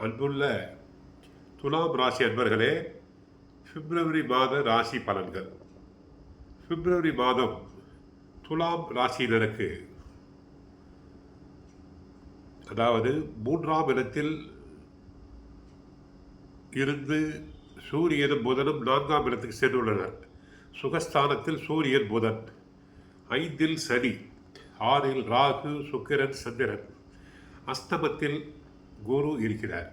அன்புள்ள துலாம் ராசி அன்பர்களே, பிப்ரவரி மாத ராசி பலன்கள். பிப்ரவரி மாதம் துலாம் ராசியினருக்கு, அதாவது 3ஆம் இடத்தில் இருந்து சூரியனும் புதனும் 4ஆம் இடத்துக்கு சென்றுள்ளனர். சுகஸ்தானத்தில் சூரியன் புதன், 5இல் சனி, 6இல் ராகு சுக்கிரன் சந்திரன், அஸ்தமத்தில் குரு இருக்கிறார்,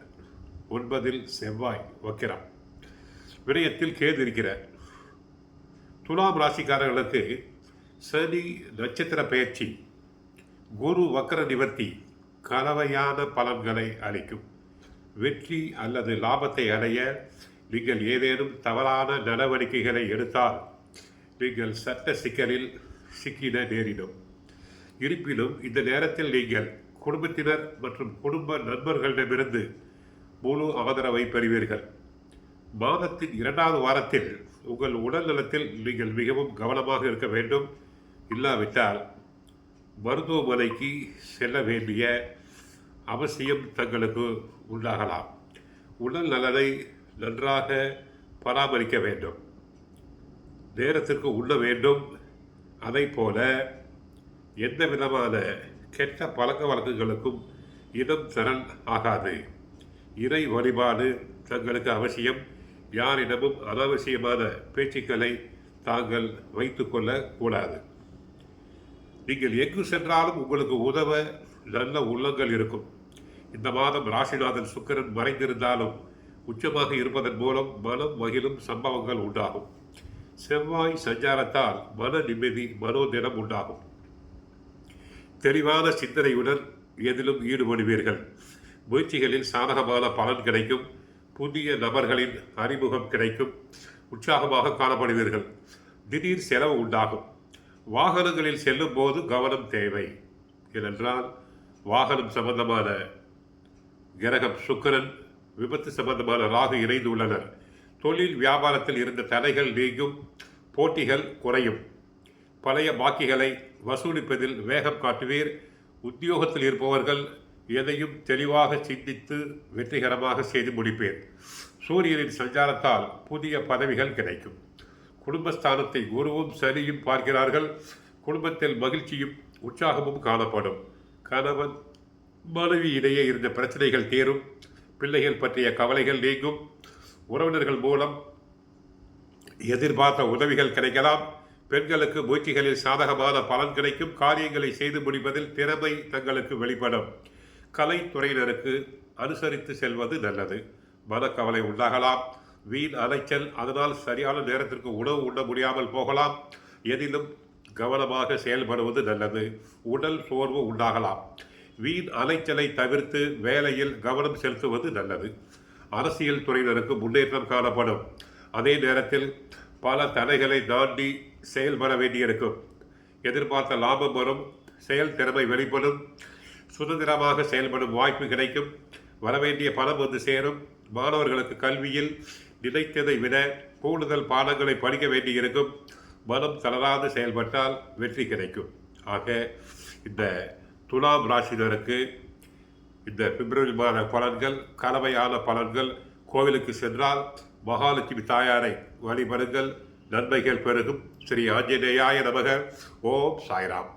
9இல் செவ்வாய் வக்கிரம், விரயத்தில் கேது இருக்கிறார். துலாம் ராசிக்காரர்களுக்கு சனி நட்சத்திர பெயர்ச்சி, குரு வக்கர நிவர்த்தி கலவையான பலன்களை அளிக்கும். வெற்றி அல்லது லாபத்தை அடைய நீங்கள் ஏதேனும் தவறான நடவடிக்கைகளை எடுத்தால் நீங்கள் சட்ட சிக்கலில் சிக்கிட நேரிடும். இருப்பினும் இந்த நேரத்தில் நீங்கள் குடும்பத்தினர் மற்றும் குடும்ப நண்பர்களிடமிருந்து முழு ஆதரவை பெறுவீர்கள். மாதத்தின் 2வது வாரத்தில் உங்கள் உடல் நலத்தில் நீங்கள் மிகவும் கவனமாக இருக்க வேண்டும். இல்லாவிட்டால் மருத்துவமனைக்கு செல்ல வேண்டிய அவசியம் தங்களுக்கு உண்டாகலாம். உடல் நலனை நன்றாக பராமரிக்க வேண்டும். நேரத்திற்கு உண்ண வேண்டும். அதை போல எந்த விதமான கெட்ட பழக்க வழக்கங்களுக்கும் இடம் தரல் ஆகாது. இறை வழிபாடு தங்களுக்கு அவசியம். யாரிடமும் அனாவசியமான பேச்சுக்களை தாங்கள் வைத்து கொள்ள கூடாது. நீங்கள் எங்கு சென்றாலும் உங்களுக்கு உதவ நல்ல உள்ளங்கள் இருக்கும். இந்த மாதம் ராசிநாதன் சுக்கிரன் மறைந்திருந்தாலும் உச்சமாக இருப்பதன் மூலம் மனம் மகிழும் சம்பவங்கள் உண்டாகும். செவ்வாய் சஞ்சாரத்தால் மன நிம்மதி மனோதிடம் உண்டாகும். தெளிவான சிந்தனையுடன் எதிலும் ஈடுபடுவீர்கள். முயற்சிகளில் சாதகமான பலன் கிடைக்கும். புதிய நபர்களின் அறிமுகம் கிடைக்கும். உற்சாகமாக காணப்படுவீர்கள். திடீர் செலவு உண்டாகும். வாகனங்களில் செல்லும் போது கவனம் தேவை. ஏனென்றால் வாகனம் சம்பந்தமான கிரகம் சுக்கிரன், விபத்து சம்பந்தமான ராகு இணைந்து உள்ளனர். தொழில் வியாபாரத்தில் இருந்த தடைகள் நீங்கும். போட்டிகள் குறையும். பழைய பாக்கிகளை வசூலிப்பதில் வேகம் காட்டுவீர். உத்தியோகத்தில் இருப்பவர்கள் எதையும் தெளிவாக சிந்தித்து வெற்றிகரமாக செய்து முடிப்பேன். சூரியனின் சஞ்சாரத்தால் புதிய பதவிகள் கிடைக்கும். குடும்பஸ்தானத்தை குருவும் சனியும் பார்க்கிறார்கள். குடும்பத்தில் மகிழ்ச்சியும் உற்சாகமும் காணப்படும். கணவன் மனைவி இடையே இருந்த பிரச்சனைகள் தீரும். பிள்ளைகள் பற்றிய கவலைகள் நீங்கும். உறவினர்கள் மூலம் எதிர்பார்த்த உதவிகள் கிடைக்கலாம். பெண்களுக்கு முயற்சிகளில் சாதகமான பலன் கிடைக்கும். காரியங்களை செய்து முடிப்பதில் திறமை தங்களுக்கு வெளிப்படும். கலைத்துறையினருக்கு அனுசரித்து செல்வது நல்லது. மனக்கவலை உண்டாகலாம். வீண் அலைச்சல், அதனால் சரியான நேரத்திற்கு உணவு உண்ண முடியாமல் போகலாம். எதிலும் கவனமாக செயல்படுவது நல்லது. உடல் சோர்வு உண்டாகலாம். வீண் அலைச்சலை தவிர்த்து வேலையில் கவனம் செலுத்துவது நல்லது. அரசியல் துறையினருக்கு முன்னேற்றம் காணப்படும். அதே நேரத்தில் பல தடைகளை தாண்டி செயல்பட வேண்டியிருக்கும். எதிர்பார்த்த லாபம் வரும். செயல் திறமை வெளிப்படும். சுதந்திரமாக செயல்படும் வாய்ப்பு கிடைக்கும். வரவேண்டிய பணம் வந்து சேரும். மாணவர்களுக்கு கல்வியில் நினைத்ததை விட கூடுதல் பாடங்களை படிக்க வேண்டியிருக்கும். மனம் தளராது செயல்பட்டால் வெற்றி கிடைக்கும். ஆக இந்த துலாம் ராசினருக்கு இந்த பிப்ரவரி மாத பலன்கள் கலவையான பலன்கள். கோவிலுக்கு சென்றால் மகாலட்சுமி தாயாரை வழிபடுங்கள். நன்மைகள் பெருகும். ஸ்ரீ ஆஞ்சநேயாய நமக. ஓம் சாய்ராம்.